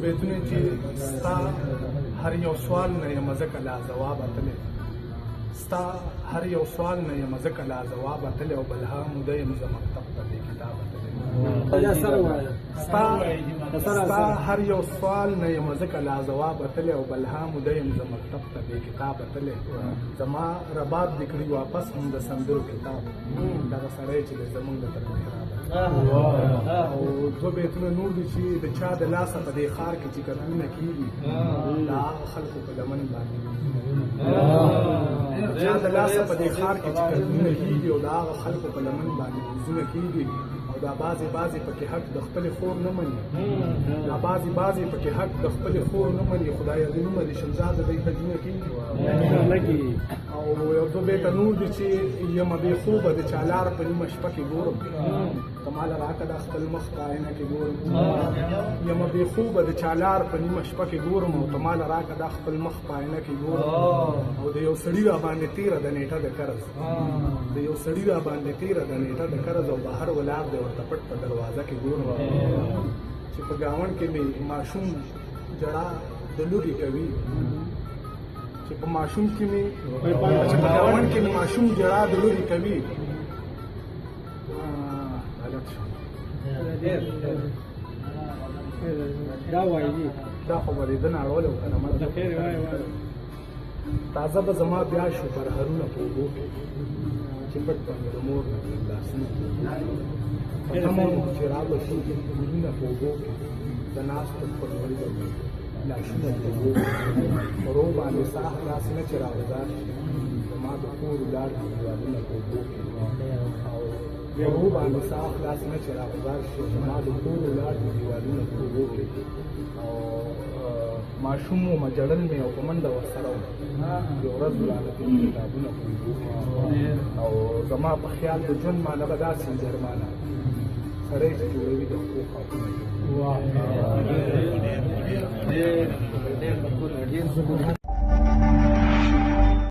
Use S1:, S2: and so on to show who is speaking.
S1: بیتونه چې ستا هر یو سوال نه یم ځکه لا ځواب اتلی ستا هر یو سوال نه یم ځکه لا ځواب اتلی او بلها موده یم زه مکتب ته دې کتاب اتلی ستا هر یو سوال نه یم ځکه لا ځواب اتلی او بلها موده یم زه مکتب ته دې کتاب اتلی زما رباب دې کړي واپس هم د سندرو کتاب دغه سړی چې دی زمونږ د تر محراب او دوه بیتونه نور دي چې د چا د لاسه په دې ښار کې چې قتلونه کېږي د هغه خلکو په لمن باندې د چا د لاسه په دې ښار کې چې قتلونه کېږي او د هغه خلکو په لمن باندې وزونه کېږي او دا بعضې پکې حق د خپلې خور نه مني دا بعضې پکې حق د خپلې خور نه مني خدای دې نه مني شمزاده دی حجونه کېږي او یو دوه بیته نور دي چې یمه بې خوبه د چا لار په نیمه شپه کې ګورم ته ماله راکړه دا خپل مخ په آینه کې ګورم یمه بې خوبه د چا لار په نیمه شپه کې ګورم او ته ماله راکړه دا خپل مخ په آینه کې ګورم او د یو سړي را باندې تېره د نیټه د قرض د یو سړي را باندې تېره د نیټه د قرض او بهر ولاړ دی ورته پټ په دروازه کې ګورم چې په ګاونډ کې مې ماشوم جړا د لوږې کوي چې په ماشوم کې مې چې په ګاونډ کې مې ماشوم جړا د لوږې کوي دا خو به دې ده نه اړولی و که نه تازه به زما بیا شو پرهرونه په اوبو کې چې پټ به مې د مور نه لاسونه په تمه وم چې را به شي ګلونه په اوبو کې د ناستو خپلوړي به مې لاسونه په اوبو کې ورو باندې ساه خلاص نه چې راوزار شي زما د کور ولاړ دي دیوالونه په اوبو کې او ورو باندې ساه خلاص نه چې راوزار شي زما د کور ولاړ دي دیوالونه په اوبو کې او ماشوم و مجړل مې او په منډه ورسره وم یو ورځ ولاړه دې کتابونه په اوبو کې او زما په خیال د ژوند معنی به داسې جرمانه سړی چې جوړوي د خپلو خاطرونه